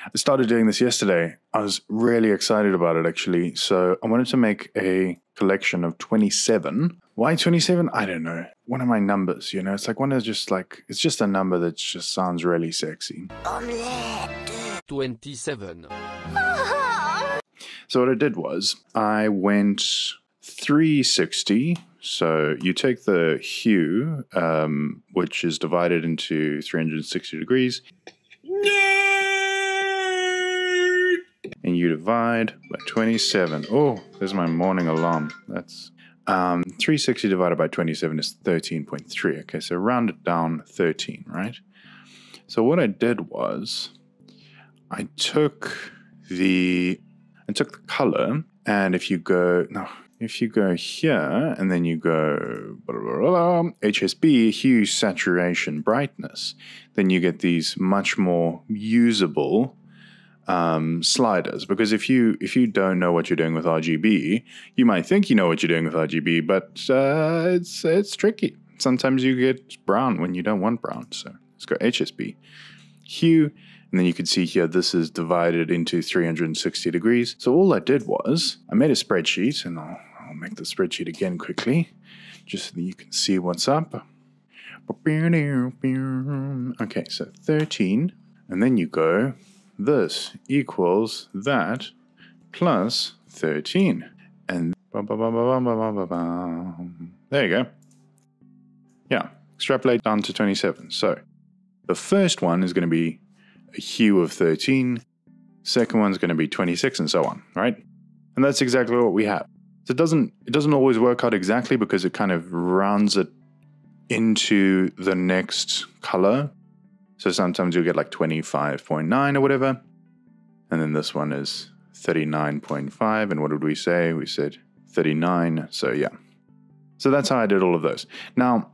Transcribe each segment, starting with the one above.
I started doing this yesterday. I was really excited about it, actually. So I wanted to make a collection of 27. Why 27? I don't know. One of my numbers, you know, it's like one of just like, it's just a number that just sounds really sexy. 27. So what I did was I went 360. So you take the hue, which is divided into 360 degrees. And you divide by 27. Oh, there's my morning alarm. That's 360 divided by 27 is 13.3. Okay, so round it down 13, right? So what I did was I took the color, and if you go here and then you go HSB, hue, saturation, brightness, then you get these much more usable sliders. Because if you don't know what you're doing with RGB, you might think you know what you're doing with RGB, but it's tricky. Sometimes you get brown when you don't want brown. So let's go HSB, hue, and then you can see here this is divided into 360 degrees. So all I did was I made a spreadsheet, and I'll make the spreadsheet again quickly, just so that you can see what's up. Okay, so 13, and then you go, this equals that plus 13. And there you go. Yeah, extrapolate down to 27. So the first one is going to be a hue of 13. Second one's going to be 26, and so on, right? And that's exactly what we have. So it doesn't always work out exactly, because it kind of rounds it into the next color. So sometimes you'll get like 25.9 or whatever. And then this one is 39.5. And what did we say? We said 39. So yeah. So that's how I did all of those. Now,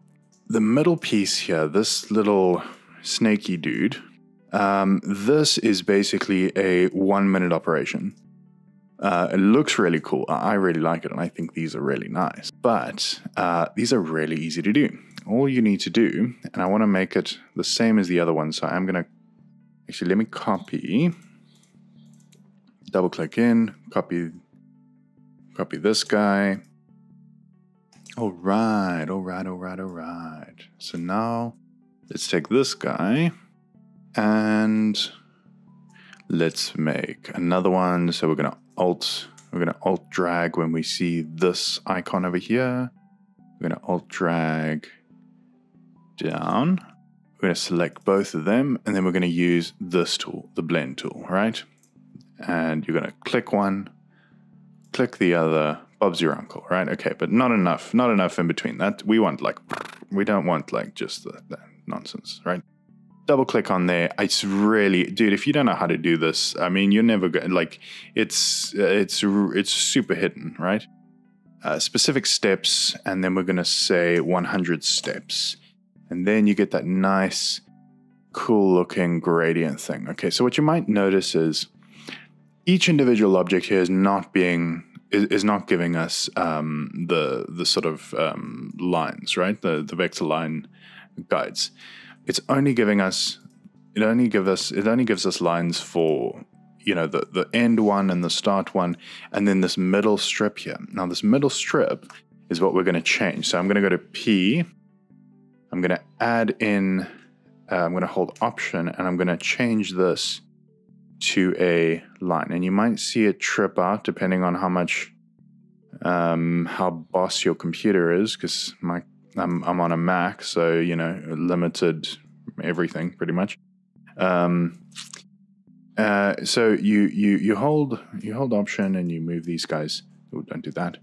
the middle piece here, this little snaky dude, this is basically a 1 minute operation. It looks really cool. I really like it, and I think these are really nice. But these are really easy to do. All you need to do, and I want to make it the same as the other one, so I'm going to, actually, let me copy, double click in, copy this guy. All right. So now let's take this guy and let's make another one. So we're going to alt drag when we see this icon over here. We're going to alt drag down. We're going to select both of them, and then we're going to use this tool, the blend tool, right? And you're going to click one, click the other, Bob's your uncle, right? Okay, but not enough in between that. We don't want like just that nonsense, right? Double click on there. It's really, dude, if you don't know how to do this, I mean, you're never going to, like, it's super hidden, right? Specific steps, and then we're going to say 100 steps. And then you get that nice, cool looking gradient thing. Okay, so what you might notice is each individual object here is not giving us the sort of lines, right? The vector line guides. It only gives us lines for, you know, the end one and the start one, and then this middle strip here. Now this middle strip is what we're going to change. So I'm going to go to P. I'm going to add in. I'm going to hold Option, and I'm going to change this to a line. And you might see it trip out depending on how boss your computer is, because I'm on a Mac, so, you know, limited everything pretty much. So you hold Option and you move these guys. Oh, don't do that.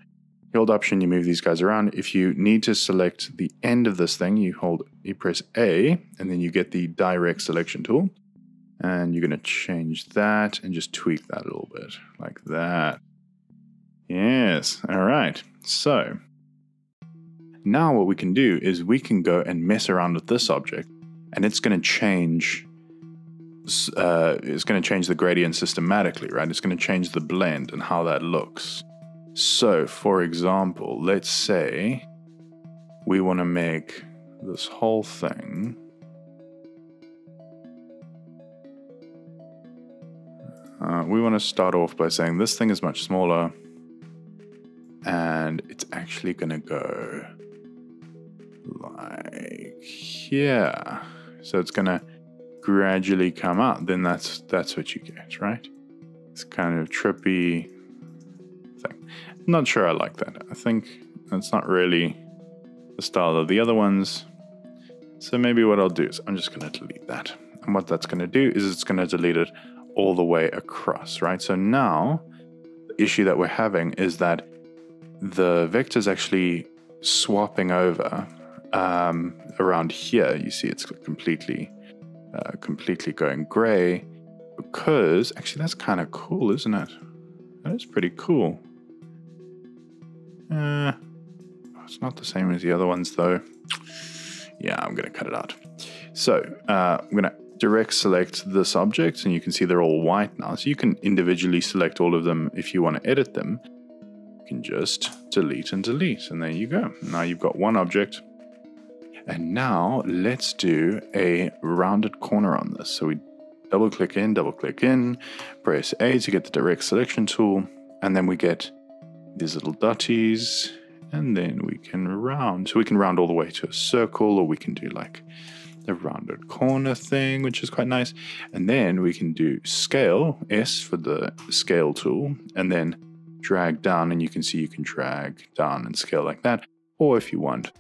You hold Option, you move these guys around. If you need to select the end of this thing, you press A, and then you get the direct selection tool. And you're going to change that and just tweak that a little bit, like that. Yes, all right. So now what we can do is we can go and mess around with this object, and it's going to change. It's going to change the gradient systematically, right? It's going to change the blend and how that looks. So, for example, let's say we want to make this whole thing We want to start off by saying this thing is much smaller, and it's actually going to go like here. So it's going to gradually come out. Then that's what you get, right? It's kind of trippy thing. Not sure I like that. I think that's not really the style of the other ones. So maybe what I'll do is I'm just going to delete that. And what that's going to do is it's going to delete it all the way across, right? So now the issue that we're having is that the vector is actually swapping over around here. You see it's completely going gray, because actually that's kind of cool, isn't it? That is pretty cool. It's not the same as the other ones though. Yeah, I'm going to cut it out. So I'm going to direct select this object, and you can see they're all white now. So you can individually select all of them if you want to edit them. You can just delete and delete, and there you go. Now you've got one object. And now let's do a rounded corner on this. So we double click in, press A to get the direct selection tool, and then we get these little dotties, and then we can round. So we can round all the way to a circle, or we can do like the rounded corner thing, which is quite nice. And then we can do scale, S for the scale tool, and then drag down, and you can see you can drag down and scale like that. Or if you want,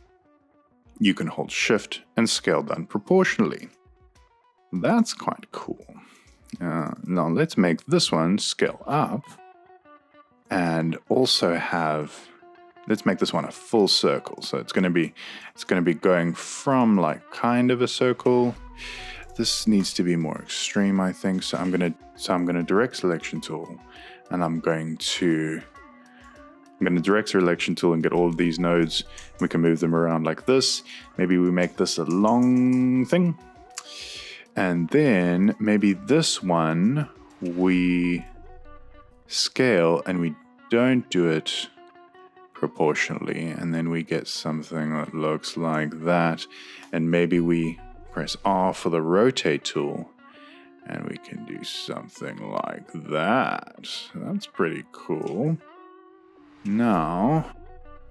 you can hold shift and scale down proportionally. That's quite cool. Now let's make this one scale up, and also let's make this one a full circle. So it's going to be going from like kind of a circle. This needs to be more extreme, I think. So I'm going to direct selection tool, and I'm going to direct selection tool and get all of these nodes. We can move them around like this. Maybe we make this a long thing. And then maybe this one we scale and we don't do it proportionally. And then we get something that looks like that. And maybe we press R for the rotate tool, and we can do something like that. That's pretty cool. Now,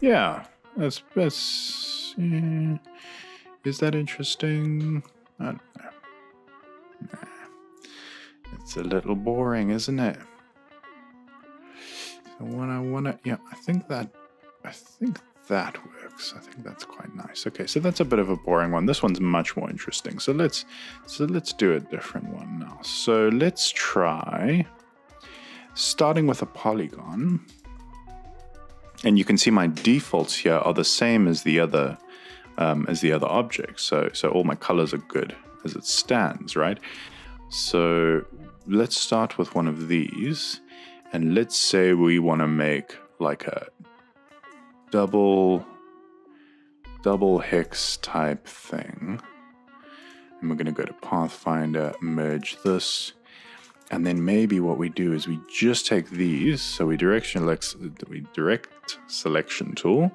yeah, is that interesting? I don't know. Nah. It's a little boring, isn't it? So what I wanna, yeah, I think that works. I think that's quite nice. Okay, so that's a bit of a boring one. This one's much more interesting. So let's do a different one now. So let's try starting with a polygon. And you can see my defaults here are the same as the other objects. So all my colors are good as it stands, right? So let's start with one of these, and let's say we want to make like a double hex type thing. And we're going to go to Pathfinder, merge this. And then maybe what we do is we just take these. So we direct selection tool,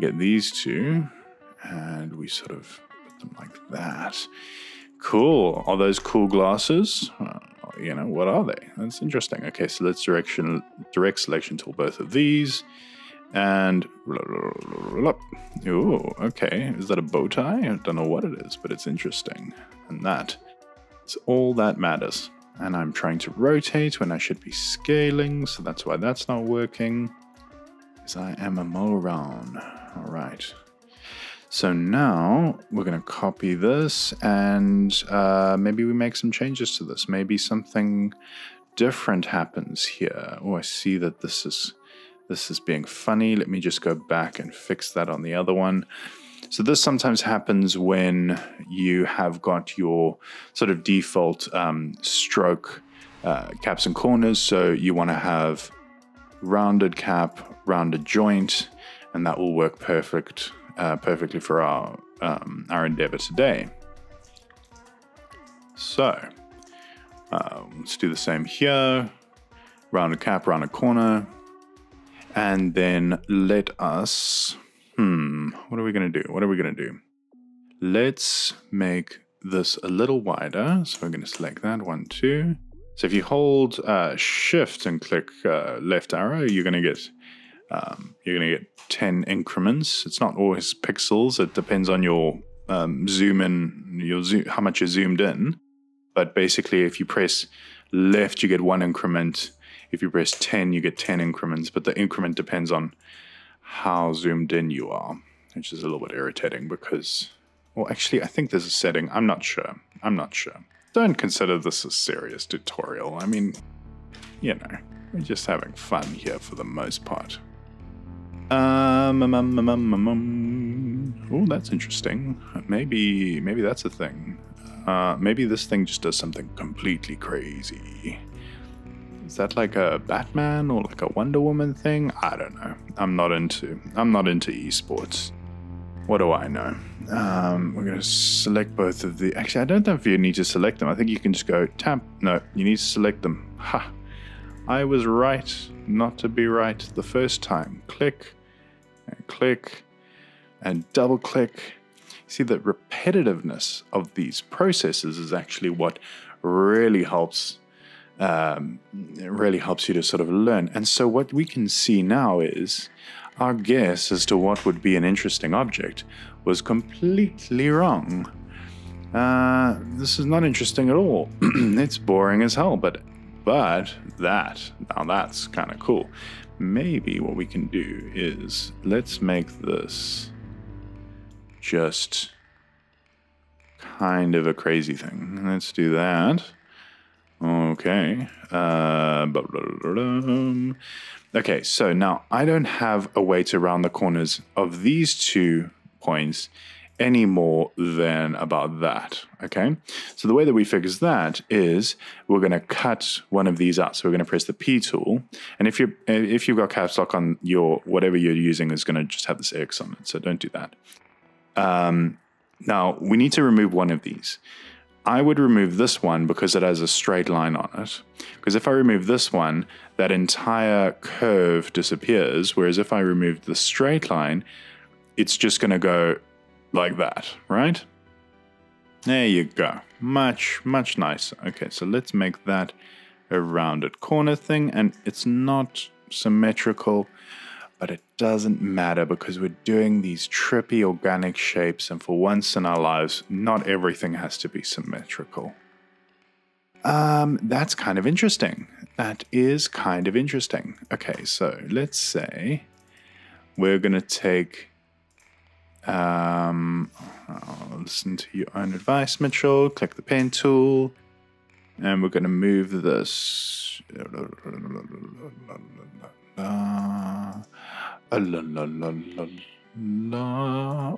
get these two, and we sort of put them like that. Cool. Are those cool glasses? What are they? That's interesting. Okay, so let's direct selection tool both of these. And ooh, okay. Is that a bow tie? I don't know what it is, but it's interesting. And that is all that matters. And I'm trying to rotate when I should be scaling, so that's why that's not working, because I am a moron. All right. So now we're going to copy this, and maybe we make some changes to this. Maybe something different happens here. Oh, I see that this is being funny. Let me just go back and fix that on the other one. So this sometimes happens when you have got your sort of default stroke caps and corners. So you want to have rounded cap, rounded joint, and that will work perfectly for our endeavor today. So let's do the same here. Rounded cap, rounded corner, and then let us. What are we going to do? Let's make this a little wider. So we're going to select that, 1, 2. So if you hold Shift and click left arrow, you're going to get 10 increments. It's not always pixels. It depends on your zoom in, how much you're zoomed in. But basically, if you press left, you get 1 increment. If you press 10, you get 10 increments. But the increment depends on how zoomed in you are, which is a little bit irritating because, well, actually, I think there's a setting. I'm not sure. Don't consider this a serious tutorial. I mean, you know, we're just having fun here for the most part. Oh, that's interesting. Maybe that's a thing. Maybe this thing just does something completely crazy. Is that like a Batman or like a Wonder Woman thing? I don't know. I'm not into esports. What do I know? We're going to select both of the... Actually, I don't know if you need to select them. I think you can just go tap. No, you need to select them. Ha! I was right not to be right the first time. Click and double click. See, the repetitiveness of these processes is actually what really helps you to sort of learn. And so what we can see now is our guess as to what would be an interesting object was completely wrong. This is not interesting at all. It's boring as hell, but that's kind of cool. Maybe what we can do is let's make this just kind of a crazy thing. Let's do that. Okay. Okay, so now I don't have a way to round the corners of these 2 points any more than about that. Okay, so the way that we fix that is we're going to cut one of these out. So we're going to press the P tool, and if you've got caps lock on, your whatever you're using is going to just have this X on it. So don't do that. Now we need to remove one of these. I would remove this one because it has a straight line on it. Because if I remove this one, that entire curve disappears. Whereas if I remove the straight line, it's just going to go like that, right? There you go. Much, much nicer. Okay, so let's make that a rounded corner thing. And it's not symmetrical, but it doesn't matter because we're doing these trippy organic shapes, and for once in our lives, not everything has to be symmetrical. That's kind of interesting. That is kind of interesting. Okay, so let's say we're going to take... listen to your own advice, Mitchell. Click the pen tool. And we're going to move this...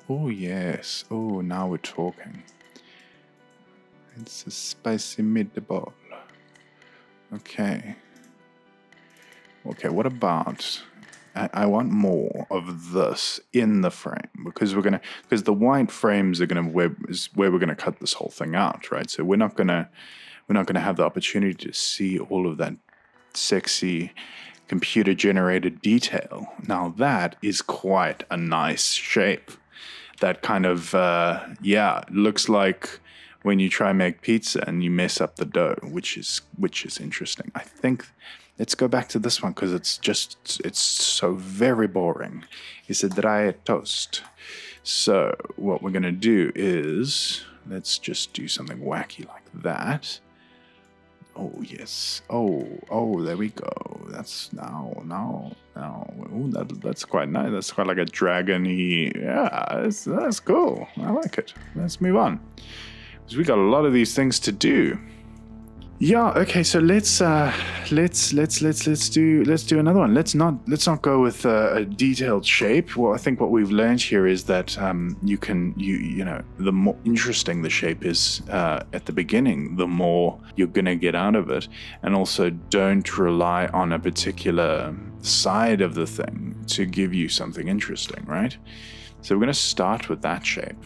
Oh, yes. Oh, now we're talking. It's a spicy meatball. Okay. Okay, what about... I want more of this in the frame because the white frames are where we're gonna cut this whole thing out, right? So we're not gonna have the opportunity to see all of that sexy computer-generated detail. Now that is quite a nice shape. That kind of looks like when you try and make pizza and you mess up the dough, which is interesting. I think let's go back to this one because it's so very boring. It's a dry toast. So what we're gonna do is let's just do something wacky like that. Oh, yes. Oh, there we go. That's now. Ooh, that's quite nice. That's quite like a dragon-y. Yeah, that's cool. I like it. Let's move on. Because we got a lot of these things to do. Yeah, okay, so let's do another one. Let's not go with a detailed shape. Well, I think what we've learned here is that you know, the more interesting the shape is at the beginning, the more you're gonna get out of it. And also don't rely on a particular side of the thing to give you something interesting, right? So we're gonna start with that shape.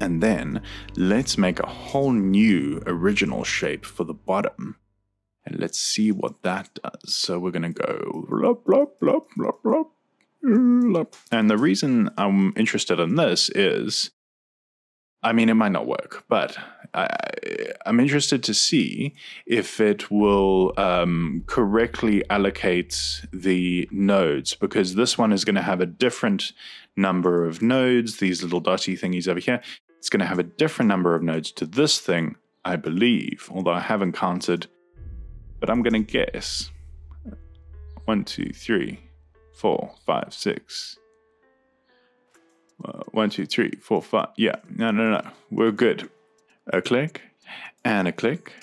And then let's make a whole new original shape for the bottom. And let's see what that does. So we're going to go blop, blop, blop, blop, blop, blop. And the reason I'm interested in this is I mean, it might not work, but I'm interested to see if it will correctly allocate the nodes, because this one is going to have a different number of nodes, these little dotty thingies over here. It's going to have a different number of nodes to this thing, I believe, although I haven't counted, but I'm going to guess 1, 2, 3, 4, 5, 6. 1, 2, 3, 4, 5. Yeah, no. We're good. A click and a click.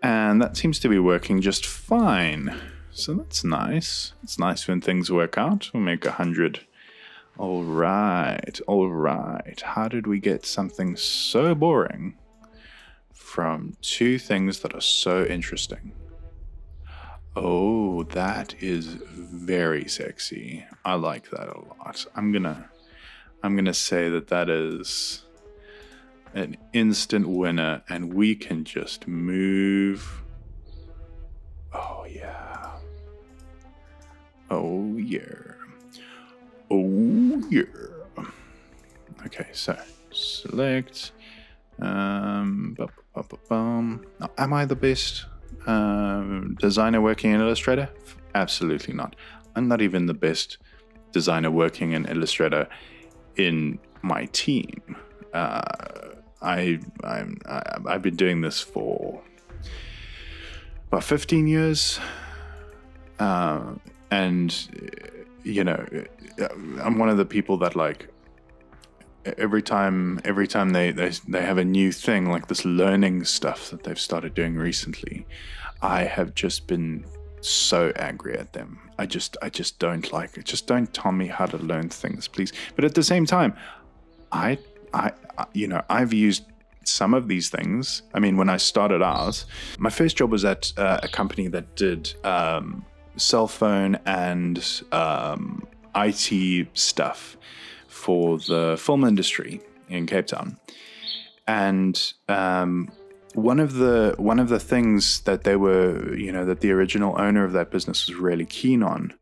And that seems to be working just fine. So that's nice. It's nice when things work out. We'll make 100. All right. How did we get something so boring from two things that are so interesting? Oh, that is very sexy. I like that a lot. I'm gonna say that is an instant winner, and we can just move. Oh yeah. Okay, so select. Now, am I the best designer working in Illustrator? Absolutely not. I'm not even the best designer working in Illustrator in my team. I've been doing this for about 15 years, and you know, I'm one of the people that, like, every time they have a new thing, like this learning stuff that they've started doing recently, I have just been so angry at them. I just don't like it. Just don't tell me how to learn things, please. But at the same time, I've used some of these things. I mean, when I started out, my first job was at a company that did cell phone and IT stuff for the film industry in Cape Town. And one of the things that they were, that the original owner of that business was really keen on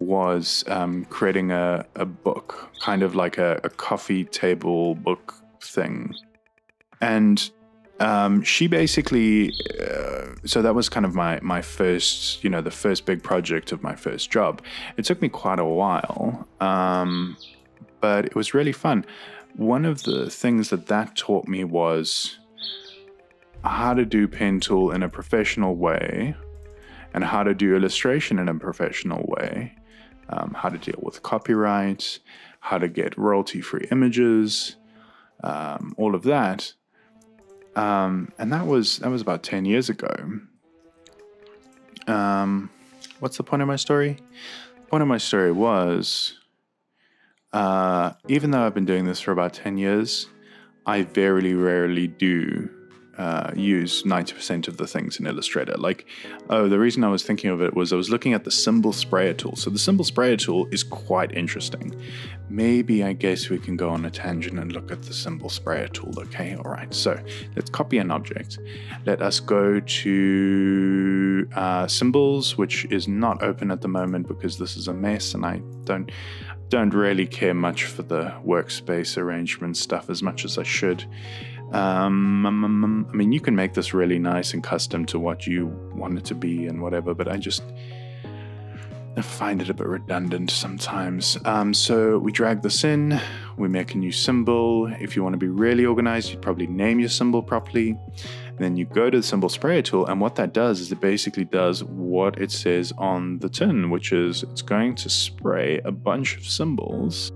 was creating a book, kind of like a coffee table book thing. And she basically, so that was kind of my first, the first big project of my first job. It took me quite a while, but it was really fun. One of the things that taught me was how to do pen tool in a professional way, and how to do illustration in a professional way, how to deal with copyright, how to get royalty-free images, all of that. And that was about 10 years ago. What's the point of my story? The point of my story was, even though I've been doing this for about 10 years, I very rarely do use 90% of the things in Illustrator. Like, the reason I was thinking of it was I was looking at the symbol sprayer tool. So the symbol sprayer tool is quite interesting. Maybe I guess we can go on a tangent and look at the symbol sprayer tool. Okay, all right. So let's copy an object. Let us go to symbols, which is not open at the moment because this is a mess, and I don't really care much for the workspace arrangement stuff as much as I should. I mean, you can make this really nice and custom to what you want it to be and whatever, but I find it a bit redundant sometimes. So we drag this in, we make a new symbol. If you want to be really organized, you'd probably name your symbol properly. And then you go to the symbol sprayer tool, and what that does is it basically does what it says on the tin, which is it's going to spray a bunch of symbols.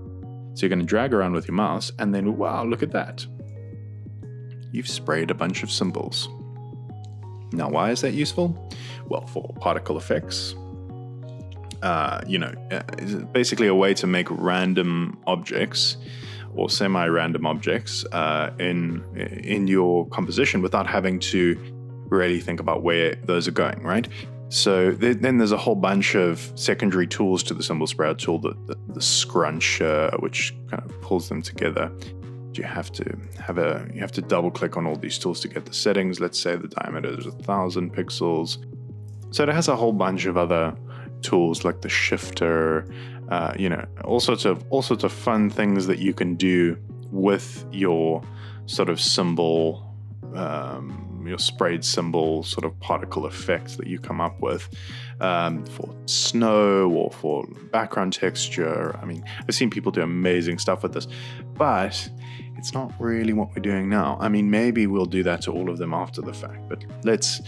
So you're going to drag around with your mouse, and then, wow, look at that. You've sprayed a bunch of symbols. Now, why is that useful? Well, for particle effects. It's basically a way to make random objects or semi-random objects in your composition without having to really think about where those are going, right? So then there's a whole bunch of secondary tools to the symbol sprayer tool, the scruncher, which kind of pulls them together. You have to double click on all these tools to get the settings. Let's say the diameter is 1,000 pixels. So it has a whole bunch of other tools like the shifter, all sorts of fun things that you can do with your sort of symbol, your sprayed symbol sort of particle effects that you come up with for snow or for background texture. I mean, I've seen people do amazing stuff with this, but it's not really what we're doing now. I mean, maybe we'll do that to all of them after the fact, but let's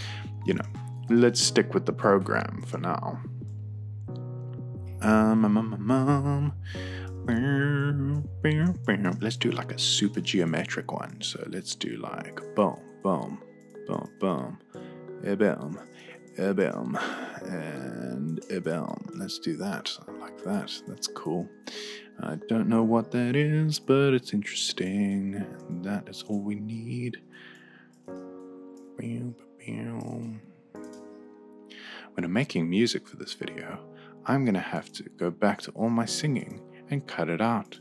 stick with the program for now. Let's do like a super geometric one. So let's do like boom, boom, boom, boom, a boom, a boom, and a boom. Let's do that. I like that. That's cool. I don't know what that is, but it's interesting. That is all we need. When I'm making music for this video, I'm going to have to go back to all my singing and cut it out,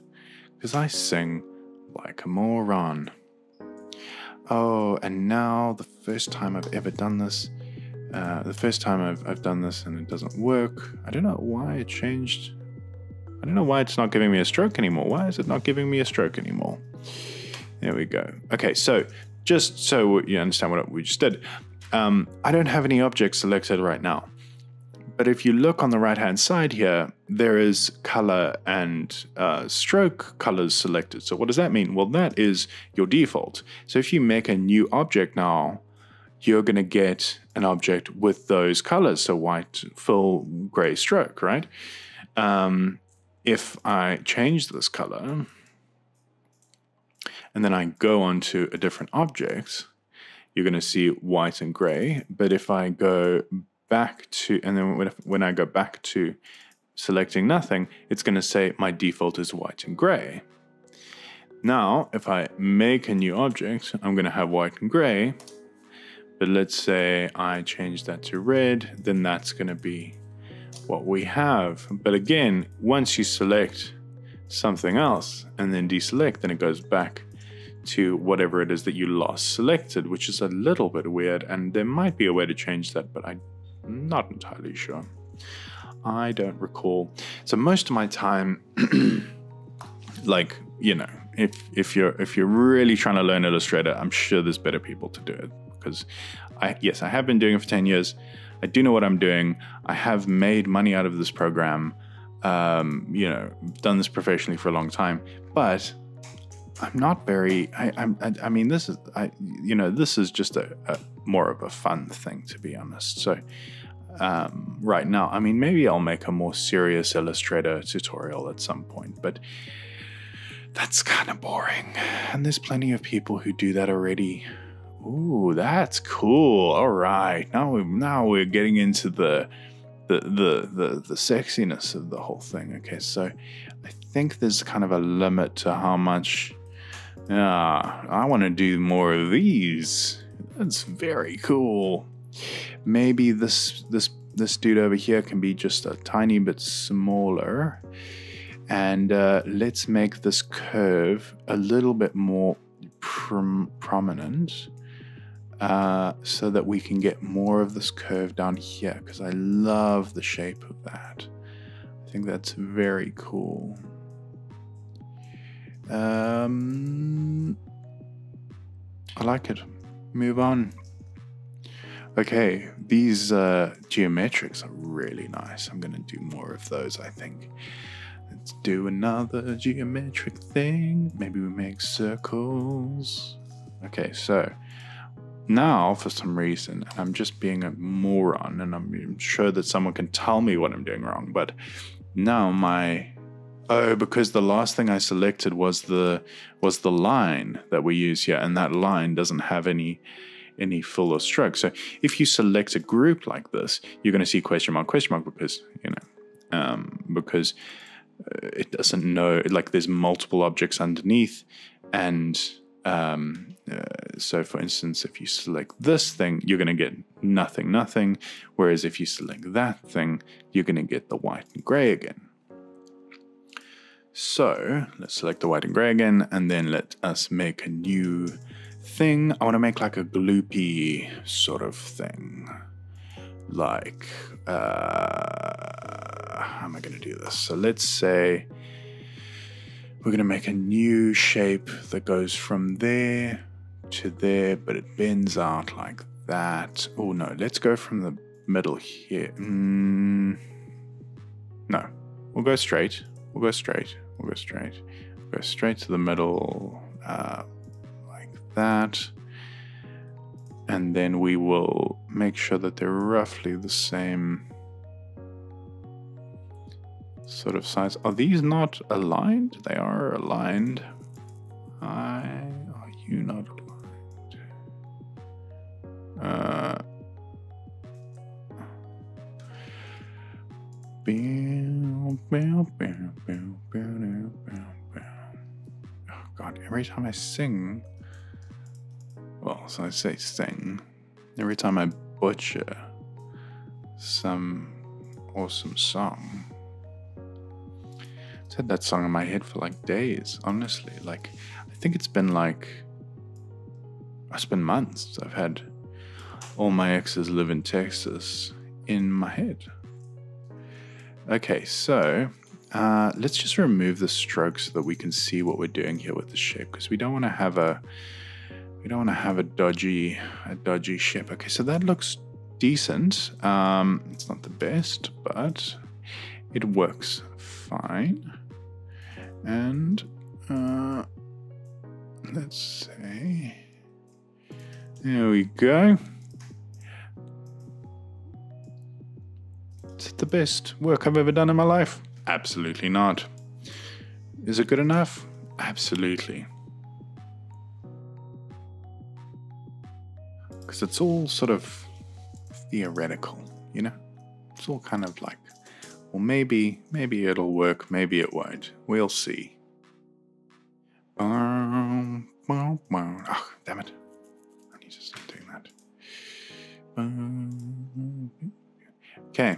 because I sing like a moron. Oh, and now the first time I've ever done this, I've done this and it doesn't work. I don't know why it changed. I don't know why it's not giving me a stroke anymore. Why is it not giving me a stroke anymore? There we go. Okay, so just so you understand what we just did, I don't have any objects selected right now. But if you look on the right-hand side here, there is color and stroke colors selected. So what does that mean? Well, that is your default. So if you make a new object now, you're going to get an object with those colors. So white, fill, gray, stroke, right? If I change this color and then I go on to a different object, you're going to see white and gray. But if I go back to, and then when I go back to selecting nothing, it's going to say my default is white and gray. Now, if I make a new object, I'm going to have white and gray. But let's say I change that to red, then that's going to be what we have. But again, once you select something else and then deselect, then it goes back to whatever it is that you last selected, which is a little bit weird. And there might be a way to change that, but I'm not entirely sure. I don't recall. So most of my time, like, you know, if you're really trying to learn Illustrator, I'm sure there's better people to do it, because I have been doing it for 10 years. I do know what I'm doing. I have made money out of this program. You know, done this professionally for a long time, but I'm not very. I mean, this is just a more of a fun thing, to be honest. So right now, I mean, maybe I'll make a more serious Illustrator tutorial at some point, but that's kind of boring. And there's plenty of people who do that already. Ooh, that's cool. All right, now we're getting into the sexiness of the whole thing. Okay, so I think there's kind of a limit to how much. I want to do more of these. That's very cool. Maybe this dude over here can be just a tiny bit smaller, and let's make this curve a little bit more prominent, so that we can get more of this curve down here, because I love the shape of that. I think that's very cool. I like it. Move on. Okay, these geometrics are really nice. I'm going to do more of those, I think. Let's do another geometric thing. Maybe we make circles. Okay, so now, for some reason, I'm just being a moron, and I'm sure that someone can tell me what I'm doing wrong, but now because the last thing I selected was the line that we use here, and that line doesn't have any fill or stroke. So if you select a group like this, you're going to see question mark, because, you know, because it doesn't know, like, there's multiple objects underneath, and so for instance, if you select this thing, you're going to get nothing, whereas if you select that thing, you're going to get the white and gray again. So let's select the white and gray again, and then let us make a new thing. I want to make like a gloopy sort of thing. Like, how am I going to do this? So let's say we're going to make a new shape that goes from there to there, but it bends out like that. Oh no, let's go from the middle here. No, we'll go straight. We'll go straight. We'll go straight. Go straight to the middle, like that. And then we will make sure that they're roughly the same sort of size. Are these not aligned? They are aligned. Are you not aligned? Oh God, every time I sing, well, so I say sing, every time I butcher some awesome song, I've had that song in my head for like days, honestly. Like, I think it's been months. I've had All My Exes Live in Texas in my head. Okay, so let's just remove the stroke so that we can see what we're doing here with the shape, because we don't want to have a dodgy shape. Okay, so that looks decent. It's not the best, but it works fine. And let's say, there we go. Is it the best work I've ever done in my life? Absolutely not. Is it good enough? Absolutely. Because it's all sort of theoretical, you know? It's all kind of like, well, maybe it'll work, maybe it won't. We'll see. Oh, damn it. I need to stop doing that. Okay.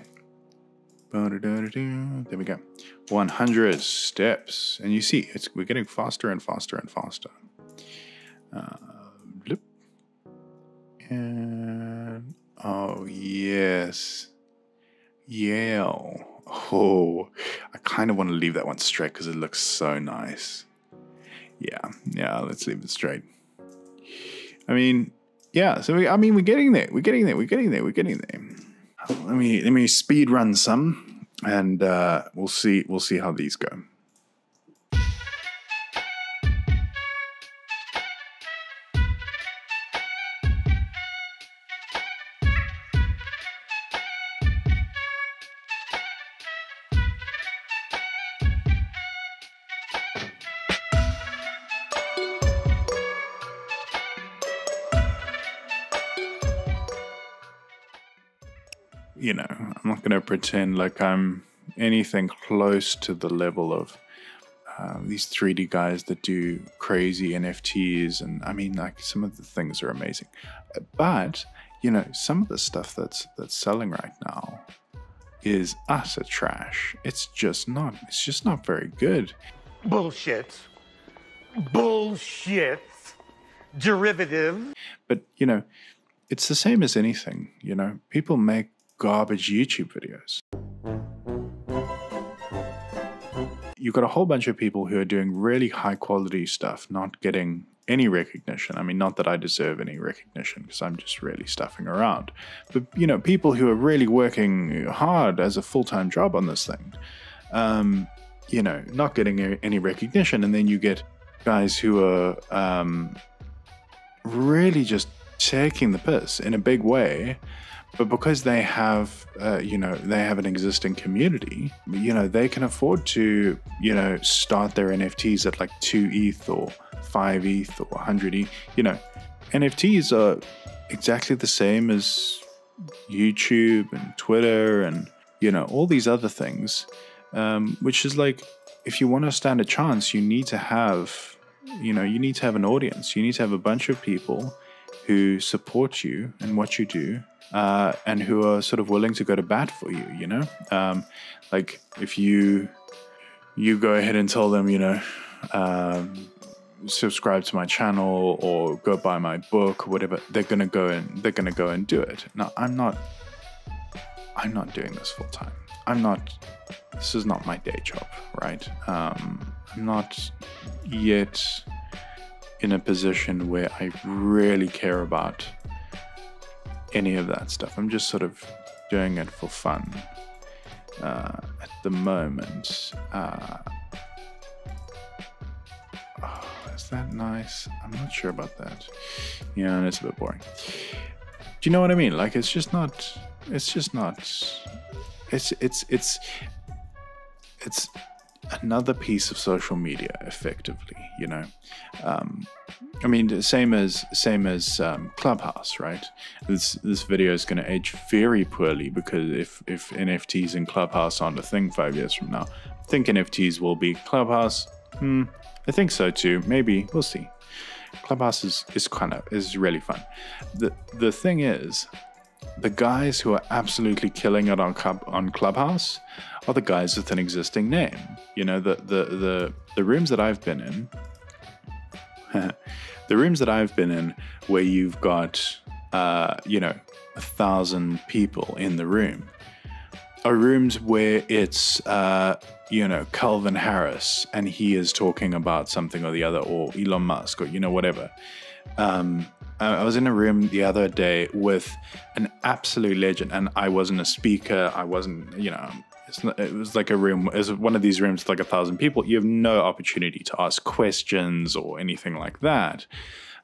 There we go. 100 steps. And you see, we're getting faster and faster and faster. And, oh, yes. Yeah. Oh, I kind of want to leave that one straight because it looks so nice. Yeah, let's leave it straight. I mean, yeah, so we're getting there. We're getting there. Let me speed run some, and we'll see how these go. You know, I'm not going to pretend like I'm anything close to the level of these 3D guys that do crazy NFTs. And I mean, like, some of the things are amazing. But, you know, some of the stuff that's selling right now is utter trash. It's just not very good. Bullshit. Derivative. But, you know, it's the same as anything, you know. People make garbage YouTube videos. You've got a whole bunch of people who are doing really high quality stuff, not getting any recognition. I mean, not that I deserve any recognition because I'm just really stuffing around. But, you know, people who are really working hard as a full-time job on this thing, you know, not getting any recognition. And then you get guys who are really just taking the piss in a big way. But because they have, you know, they have an existing community, you know, they can afford to, you know, start their NFTs at like 2 ETH or 5 ETH or 100 ETH. You know, NFTs are exactly the same as YouTube and Twitter and, you know, all these other things, which is like, if you want to stand a chance, you need to have, you know, you need to have an audience. You need to have a bunch of people who support you and what you do. And who are sort of willing to go to bat for you, you know? Like, if you go ahead and tell them, you know, subscribe to my channel or go buy my book or whatever, they're gonna go and do it. Now, I'm not I'm not doing this full time. This is not my day job, right? I'm not yet in a position where I really care about any of that stuff. I'm just sort of doing it for fun at the moment. Is that nice? I'm not sure about that. Yeah, it's a bit boring. Do you know what I mean? Like, it's another piece of social media, effectively, you know. I mean, the same as Clubhouse, right? This video is going to age very poorly, because if NFTs in Clubhouse aren't a thing 5 years from now, I think NFTs will be Clubhouse. I think so too. Maybe, we'll see. Clubhouse is really fun. The thing is, the guys who are absolutely killing it on Clubhouse are the guys with an existing name. You know, the rooms that I've been in, the rooms that I've been in where you've got, 1,000 people in the room, are rooms where it's, Calvin Harris, and he is talking about something or the other, or Elon Musk, or, whatever. I was in a room the other day with an absolute legend, and I wasn't a speaker. I wasn't, it was like a room, it was one of these rooms with like 1,000 people. You have no opportunity to ask questions or anything like that.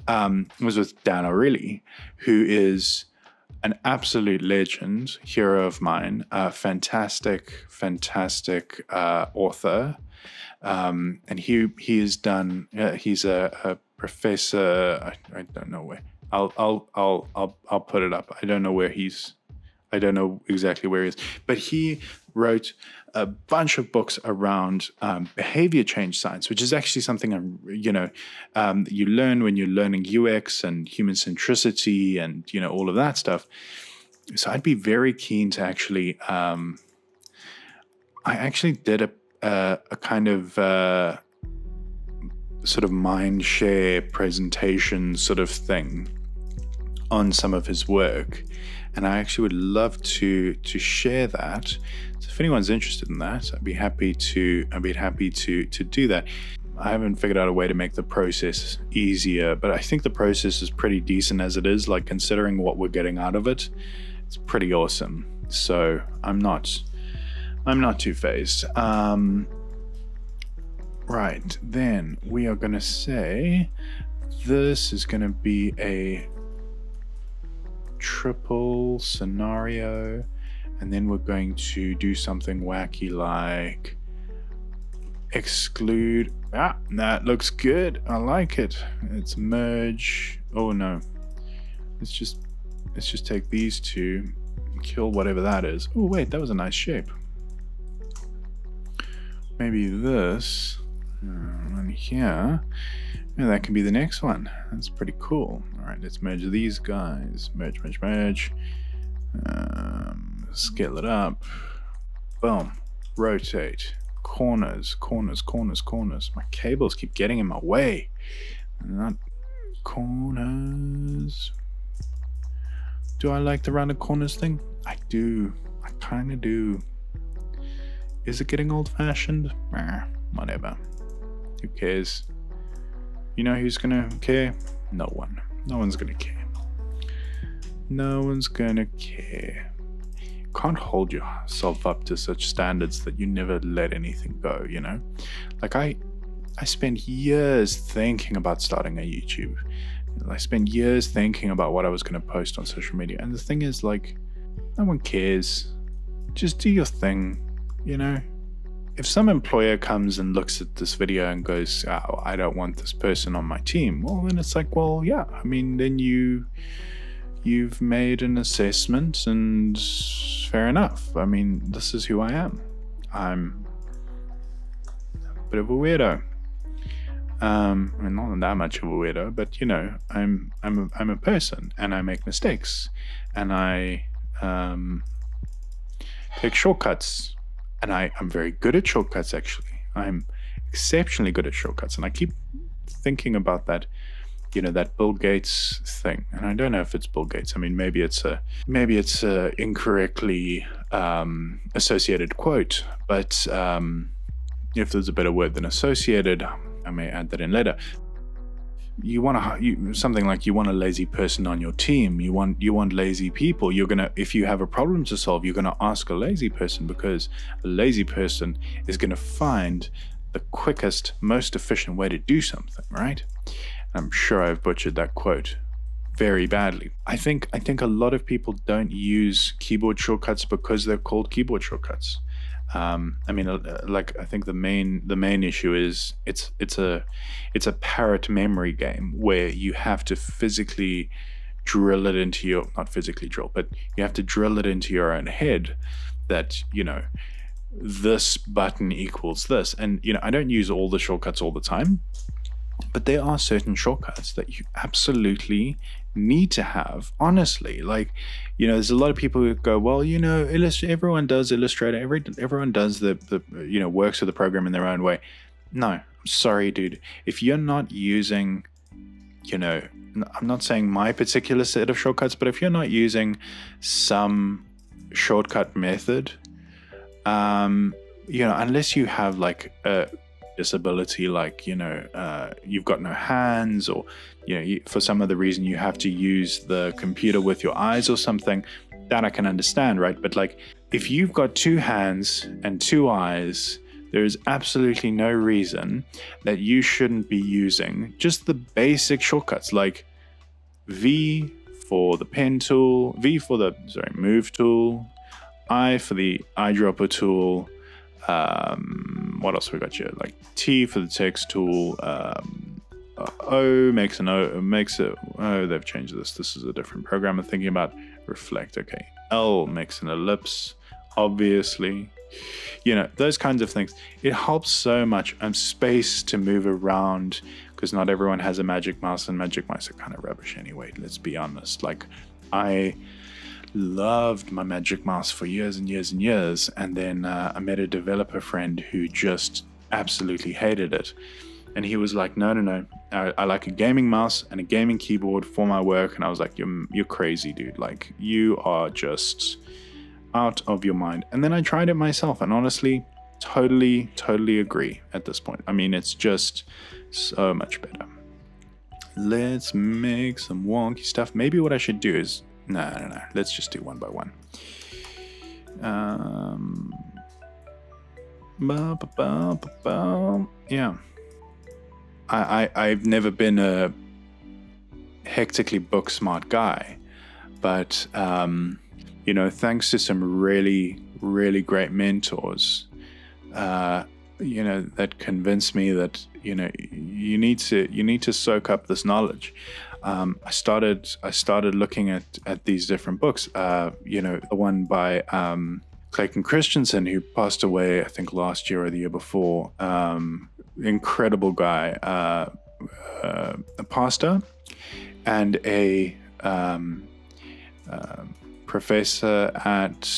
It was with Dan O'Reilly, who is an absolute legend, hero of mine, fantastic author. And he is done, he's a professor. I don't know where. I'll put it up. I don't know exactly where he is, but he wrote a bunch of books around behavior change science, which is actually something you learn when you're learning UX and human centricity and all of that stuff. So I'd be very keen to actually. I actually did a kind of sort of mind share presentation sort of thing on some of his work, and I actually would love to share that. So if anyone's interested in that, I'd be happy to do that. I haven't figured out a way to make the process easier, but I think the process is pretty decent as it is. Like, considering what we're getting out of it, it's pretty awesome. So I'm not too phased. Right, then we are going to say this is going to be a triple scenario, and then we're going to do something wacky like exclude. That looks good. I like it. It's merge. Oh no, let's just take these two, kill whatever that is. Oh wait, that was a nice shape. Maybe this one here. Yeah, that can be the next one. That's pretty cool. All right, let's merge these guys. Merge. Scale it up. Boom. Rotate. Corners. My cables keep getting in my way. Not corners. Do I like the rounded corners thing? I do. I kind of do. Is it getting old-fashioned? Whatever. Who cares? You know who's gonna care? No one. No one's gonna care. No one's gonna care. You can't hold yourself up to such standards that you never let anything go, you know? Like, I spent years thinking about starting a YouTube. I spent years thinking about what I was gonna post on social media. And the thing is, like, no one cares. Just do your thing, you know? If some employer comes and looks at this video and goes, oh, I don't want this person on my team, well, then it's like, well, yeah, I mean, then you've made an assessment, and fair enough. I mean, this is who I am. I'm a bit of a weirdo. I mean, not that much of a weirdo, but you know, I'm a person, and I make mistakes, and I take shortcuts. And I'm very good at shortcuts, actually. I'm exceptionally good at shortcuts. And I keep thinking about that, you know, that Bill Gates thing. And I don't know if it's Bill Gates. I mean, maybe it's incorrectly associated quote, but if there's a better word than associated, I may add that in later. You want something like, you want a lazy person on your team. You want lazy people. If you have a problem to solve, you're gonna ask a lazy person, because a lazy person is gonna find the quickest, most efficient way to do something, right? I'm sure I've butchered that quote very badly. I think a lot of people don't use keyboard shortcuts because they're called keyboard shortcuts. I mean, I think the main issue is it's a parrot memory game where you have to physically drill it into your, not physically drill, but you have to drill it into your own head that, this button equals this. And, I don't use all the shortcuts all the time, but there are certain shortcuts that you absolutely need to have, honestly. There's a lot of people who go, well, everyone does Illustrator, everyone does the works with the program in their own way. No, I'm sorry, dude. If you're not using, I'm not saying my particular set of shortcuts, but if you're not using some shortcut method, unless you have like a disability, you've got no hands, or for some other reason you have to use the computer with your eyes or something, that I can understand, right? But if you've got 2 hands and 2 eyes, there is absolutely no reason that you shouldn't be using just the basic shortcuts, like V for the pen tool, V for the move tool, I for the eyedropper tool. What else we got here? Like T for the text tool. O makes an O, oh, they've changed this. This is a different program I'm thinking about. Reflect, okay. L makes an ellipse, obviously. Those kinds of things. It helps so much. And space to move around, because not everyone has a magic mouse, and magic mice are kind of rubbish anyway, let's be honest. I loved my magic mouse for years and years and years, and then I met a developer friend who just absolutely hated it, and he was like, no, I like a gaming mouse and a gaming keyboard for my work. And I was like, you're crazy, dude. You are just out of your mind. And then I tried it myself, and honestly, totally agree at this point. I mean, it's just so much better. Let's make some wonky stuff. Maybe what I should do is, no. Let's just do one by one. Yeah. I've never been a hectically book smart guy, but thanks to some really great mentors, that convinced me that you need to soak up this knowledge. I started looking at these different books. The one by Clayton Christensen, who passed away, I think last year or the year before. Incredible guy, a pastor and a professor at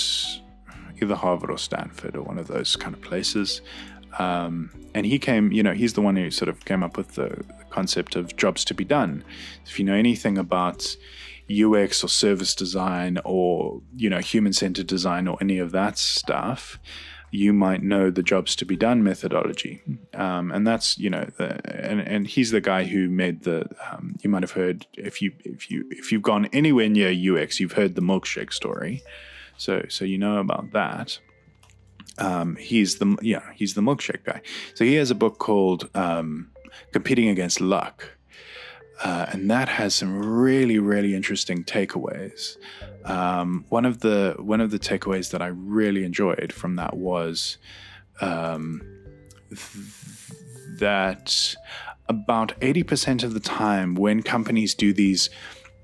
either Harvard or Stanford or one of those kind of places. And he came, he's the one who sort of came up with the concept of jobs to be done. If you know anything about UX or service design or, human-centered design or any of that stuff, you might know the jobs to be done methodology. And that's, and he's the guy who made the, you might have heard, if you've gone anywhere near UX, you've heard the milkshake story. So about that. He's the milkshake guy. So he has a book called Competing Against Luck. And that has some really interesting takeaways. One of the takeaways that I really enjoyed from that was that about 80% of the time when companies do these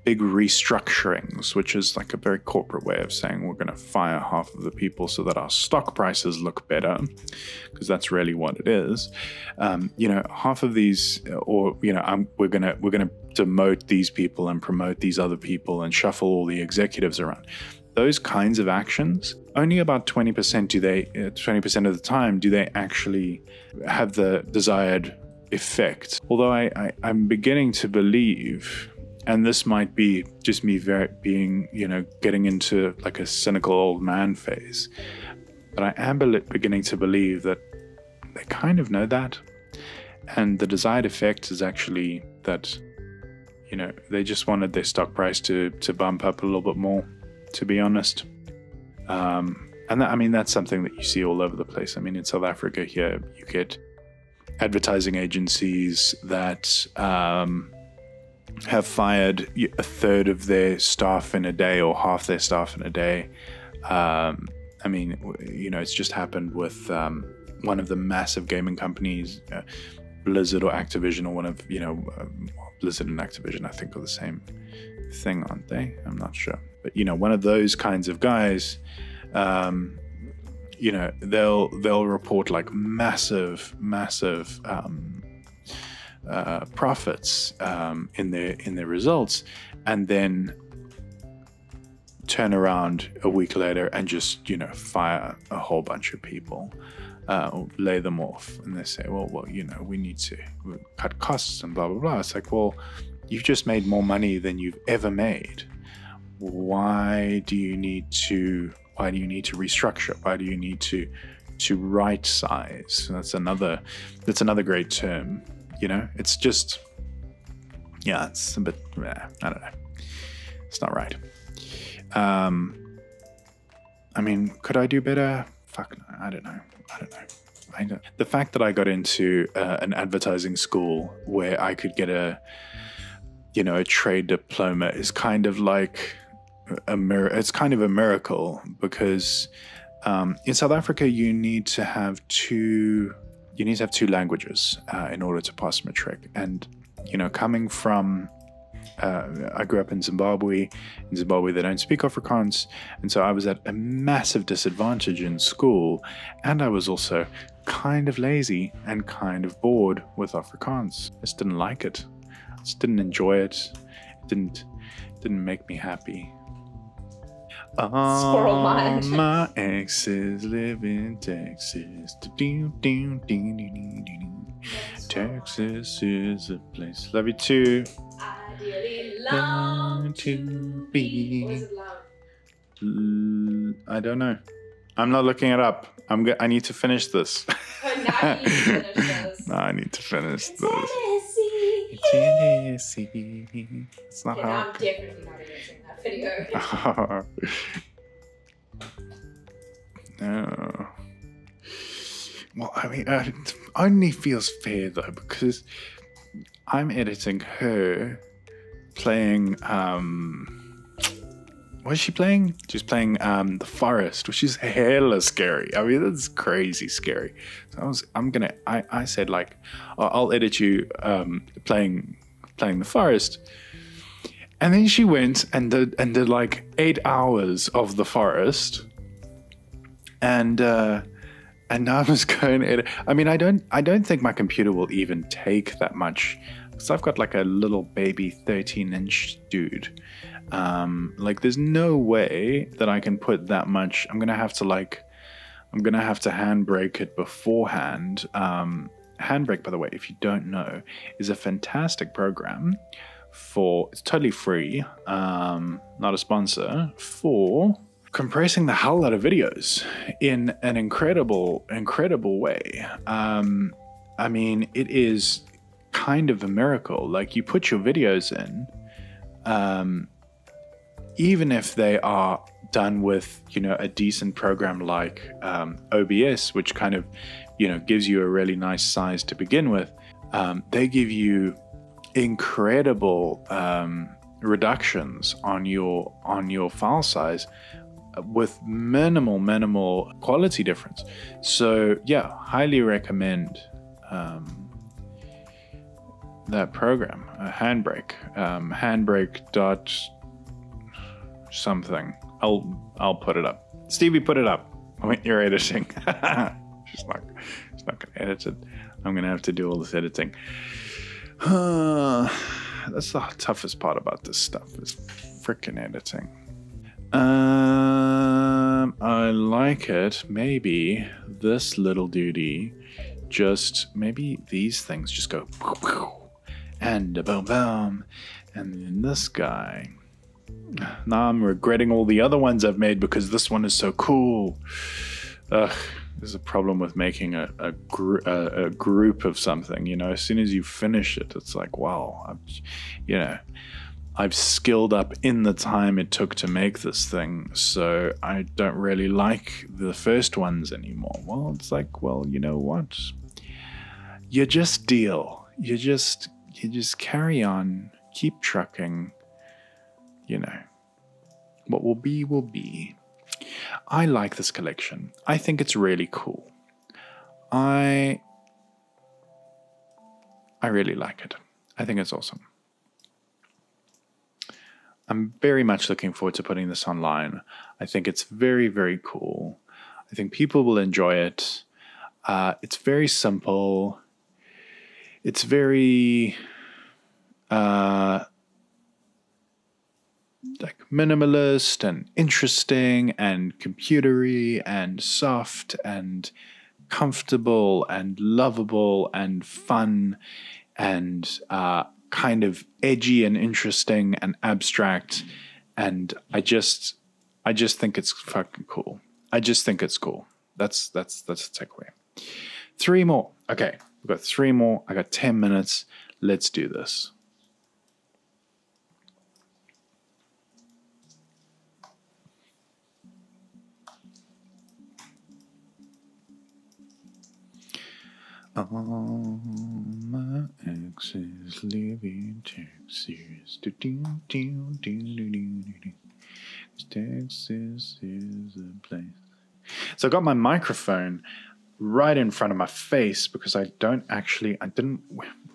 big restructurings, which is like a very corporate way of saying we're going to fire half of the people so that our stock prices look better, because that's really what it is. Half of these, or we're going to demote these people and promote these other people and shuffle all the executives around. Those kinds of actions, only about 20% of the time do they actually have the desired effect. Although I'm beginning to believe, and this might be just me being, getting into like a cynical old man phase, but I am beginning to believe that they kind of know that. And the desired effect is actually that, they just wanted their stock price to bump up a little bit more, to be honest. And that's something that you see all over the place. I mean, in South Africa here, you get advertising agencies that have fired a third of their staff in a day or half their staff in a day. It's just happened with one of the massive gaming companies, Blizzard or Activision, or one of, Blizzard and Activision, I think, are the same thing, aren't they? I'm not sure. But, one of those kinds of guys, they'll report like massive profits in their results, and then turn around a week later and just fire a whole bunch of people, lay them off, and they say, well, we need to cut costs and blah blah blah. It's like, well, you've just made more money than you've ever made. Why do you need to restructure? Why do you need to right size? That's another great term. It's just, it's a bit, I don't know. It's not right. Could I do better? Fuck no, I don't know. The fact that I got into an advertising school where I could get a trade diploma is kind of like it's kind of a miracle, because in South Africa you need to have two languages in order to pass matric. And coming from I grew up in Zimbabwe. In Zimbabwe, they don't speak Afrikaans, and so I was at a massive disadvantage in school, and I was also kind of lazy and kind of bored with Afrikaans. I just didn't like it. I just didn't enjoy it. It didn't make me happy. Squirrel mind. My exes live in Texas. Texas is a place. Love you too. Ideally long to be. Or is it loud? I don't know. I'm not looking it up. I need to finish this. Oh, now you need to finish this. No, I need to finish this. Tennessee. It's not Okay, now hard. I'm definitely not erasing that video. No. Well, it only feels fair though, because I'm editing her playing. What is she playing? She's playing The Forest, which is hella scary. That's crazy scary. So I said like, I'll edit you playing The Forest. And then she went and did like 8 hours of The Forest. And now I'm just going to edit. I don't think my computer will even take that much, because I've got like a little baby 13-inch dude. There's no way that I can put that much. I'm gonna have to handbrake it beforehand. Handbrake, by the way, if you don't know, is a fantastic program it's totally free, not a sponsor, for compressing the hell out of videos in an incredible way. It is kind of a miracle. Like, you put your videos in, even if they are done with, a decent program like OBS, which kind of, gives you a really nice size to begin with, they give you incredible reductions on your file size with minimal quality difference. So yeah, highly recommend that program, Handbrake, handbrake dot something. I'll put it up. Stevie, put it up when you're editing. She's not gonna edit it. I'm gonna have to do all this editing. That's the toughest part about this stuff, is freaking editing. I like it. Maybe this little duty, maybe these things just go and boom boom, And then this guy. Now I'm regretting all the other ones I've made because this one is so cool. Ugh, there's a problem with making a group of something. You know, as soon as you finish it, it's like, wow, I've skilled up in the time it took to make this thing, so I don't really like the first ones anymore. Well, it's like, well, you know what? You just deal. You just carry on, keep trucking. You know, what will be will be. I like this collection. I think it's really cool. I really like it. I think it's awesome. I'm very much looking forward to putting this online. I think it's very, very cool. I think people will enjoy it. It's very simple. It's very like minimalist and interesting and computery and soft and comfortable and lovable and fun and kind of edgy and interesting and abstract. And I just think it's fucking cool. I just think it's cool. That's the takeaway. 3 more. Okay, we've got 3 more. I got 10 minutes. Let's do this. All my exes live in Texas. Texas is a place. So I got my microphone right in front of my face because we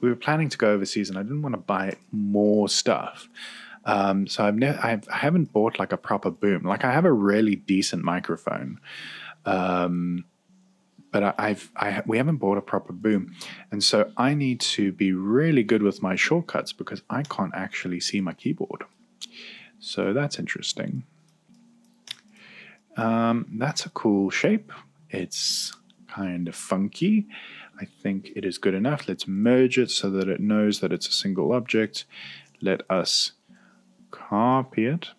were planning to go overseas and I didn't want to buy more stuff. So I haven't bought like a proper boom. Like I have a really decent microphone. But we haven't bought a proper boom. And so I need to be really good with my shortcuts because I can't actually see my keyboard. So that's interesting. That's a cool shape. It's kind of funky. I think it is good enough. Let's merge it so that it knows that it's a single object. Let us copy it.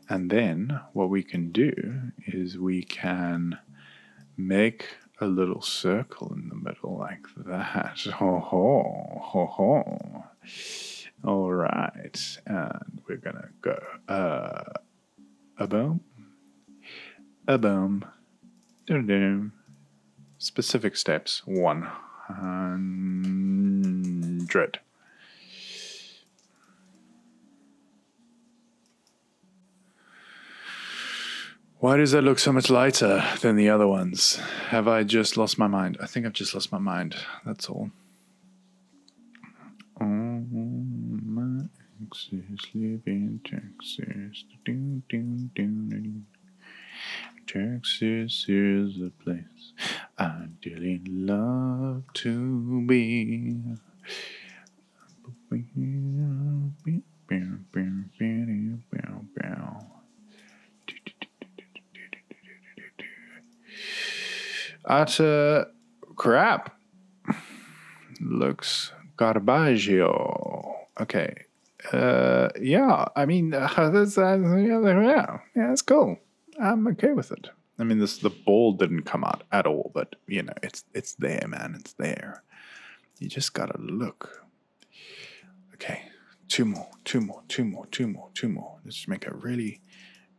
And then what we can do is we can make a little circle in the middle like that. Ho ho, ho ho. All right, and we're gonna go a boom, dum. Specific steps 100. Why does that look so much lighter than the other ones? Have I just lost my mind? I think I've just lost my mind. That's all. All my exes live in Texas. Texas is the place I dearly love to be. Utter crap. Looks garbaggio. Okay. Yeah, I mean, that's it's cool. I'm okay with it. I mean, the ball didn't come out at all, but you know, it's there, man. It's there. You just gotta look. Okay, 2 more. Let's make a really,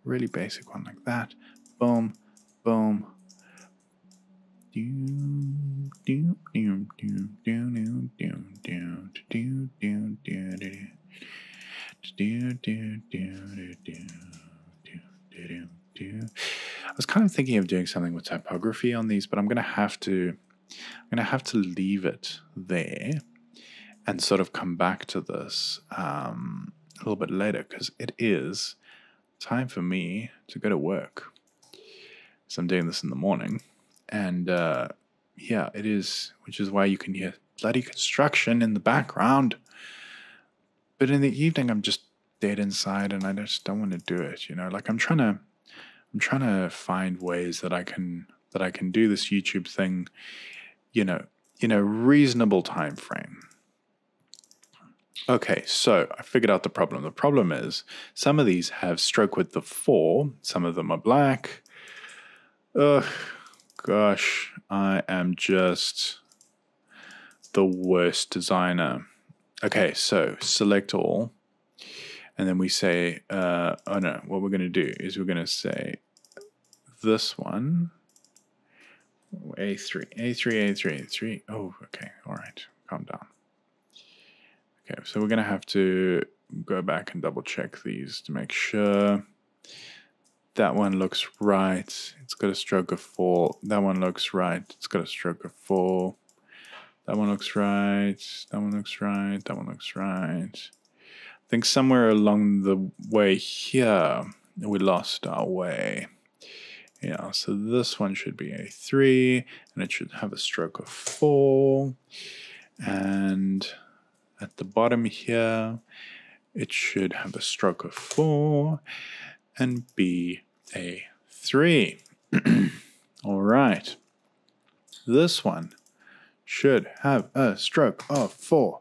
really basic one like that. Boom, boom. I was kind of thinking of doing something with typography on these, but I'm gonna have to leave it there and sort of come back to this a little bit later because it is time for me to go to work. So I'm doing this in the morning. And yeah, it is, which is why you can hear bloody construction in the background. But in the evening, I'm just dead inside, and I just don't want to do it. You know, like I'm trying to find ways that I can do this YouTube thing, you know, in a reasonable time frame. Okay, so I figured out the problem. The problem is some of these have stroke width of 4. Some of them are black. Ugh, gosh, I am just the worst designer. Okay, so select all. And then we say, oh no, what we're going to do is we're going to say this one, A3, A3, A3, A3. Oh, okay, all right, calm down. Okay, so we're going to have to go back and double check these to make sure. That one looks right. It's got a stroke of 4. That one looks right. It's got a stroke of 4. That one looks right. That one looks right. That one looks right. I think somewhere along the way here, we lost our way. Yeah, so this one should be a 3, and it should have a stroke of 4. And at the bottom here, it should have a stroke of 4 and be a 3. All right. This one should have a stroke of 4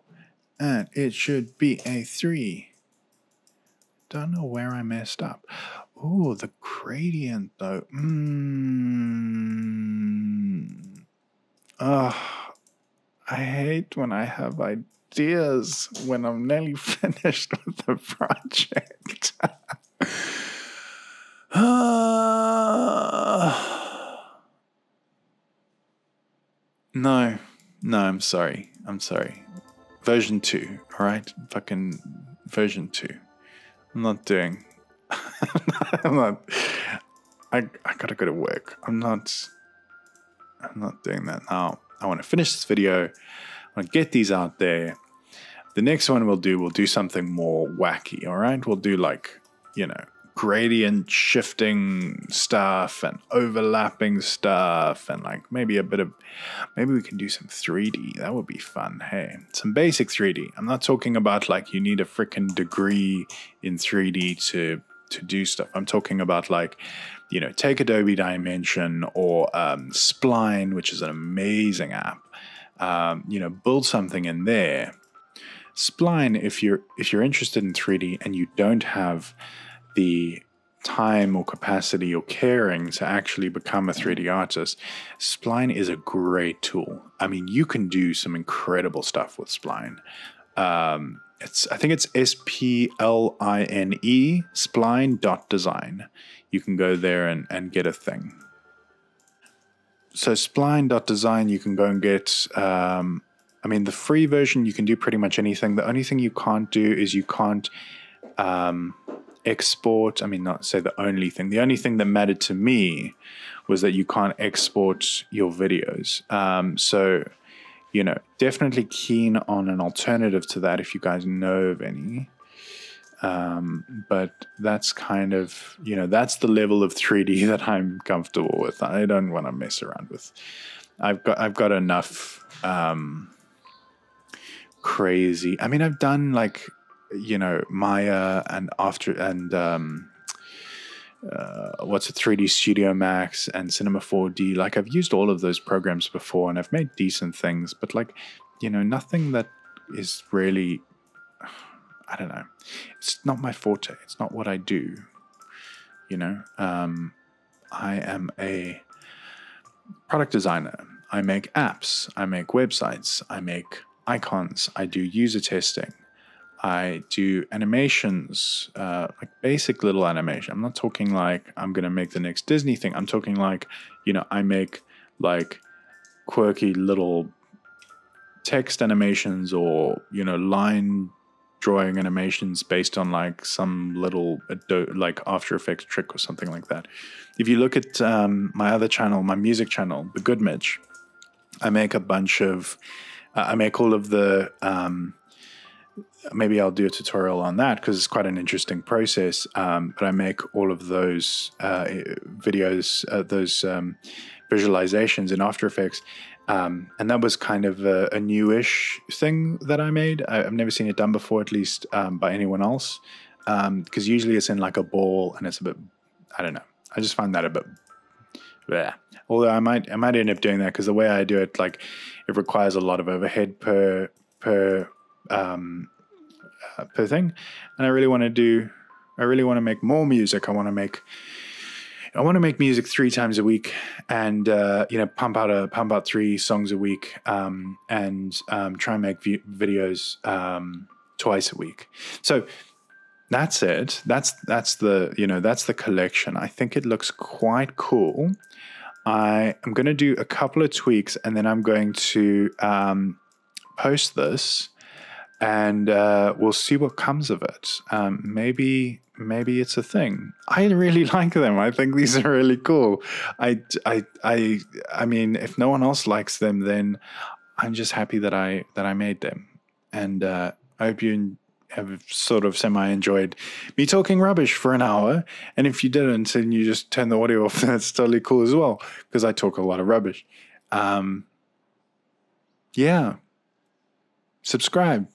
and it should be a 3. Don't know where I messed up. Oh, the gradient though. I hate when I have ideas when I'm nearly finished with the project. No, I'm sorry. Version 2, all right? Fucking version 2. I'm not doing... I gotta go to work. I'm not doing that now. I want to finish this video. I want to get these out there. The next one we'll do something more wacky, all right? We'll do like, gradient shifting stuff and overlapping stuff and like maybe we can do some 3D. That would be fun. Hey, some basic 3D. I'm not talking about like you need a freaking degree in 3D to do stuff. I'm talking about like, take Adobe Dimension or Spline, which is an amazing app. Build something in there. Spline, if you're interested in 3D and you don't have the time or capacity or caring to actually become a 3D artist, Spline is a great tool. I mean, you can do some incredible stuff with Spline. I think it's SPLINE, spline.design. You can go there and get a thing. So spline.design, you can go and get, the free version, you can do pretty much anything. The only thing you can't do is you can't export. Not say the only thing. The only thing that mattered to me was that you can't export your videos. So, definitely keen on an alternative to that if you guys know of any. But that's kind of, that's the level of 3D that I'm comfortable with. I don't want to mess around with. I've got enough crazy. I've done like, Maya and After and 3D Studio Max and Cinema 4D. Like I've used all of those programs before and I've made decent things, but like, nothing that is really, I don't know. It's not my forte. It's not what I do. I am a product designer. I make apps. I make websites. I make icons. I do user testing. I do animations, like basic little animation. I'm not talking like I'm going to make the next Disney thing. I'm talking like, I make like quirky little text animations or, line drawing animations based on like some little like After Effects trick or something like that. If you look at my other channel, my music channel, The Good Mitch, I make a bunch of, I make all of the, maybe I'll do a tutorial on that because it's quite an interesting process. But I make all of those videos, those visualizations in After Effects. And that was kind of a newish thing that I made. I've never seen it done before, at least by anyone else. Because usually it's in like a ball and it's a bit, I don't know. I just find that a bit bleh. Although I might end up doing that because the way I do it, like it requires a lot of overhead per per thing, and I really want to make more music. I want to make music 3 times a week, and pump out 3 songs a week, and try and make videos twice a week. So that's it. That's the collection. I think it looks quite cool. I am going to do a couple of tweaks, and then I'm going to post this, and we'll see what comes of it. Maybe it's a thing. I really like them. I think these are really cool. I mean, if no one else likes them, then I'm just happy that I made them. And I hope you have sort of semi-enjoyed me talking rubbish for an hour. And if you didn't and you just turn the audio off, that's totally cool as well, because I talk a lot of rubbish. Yeah. Subscribe.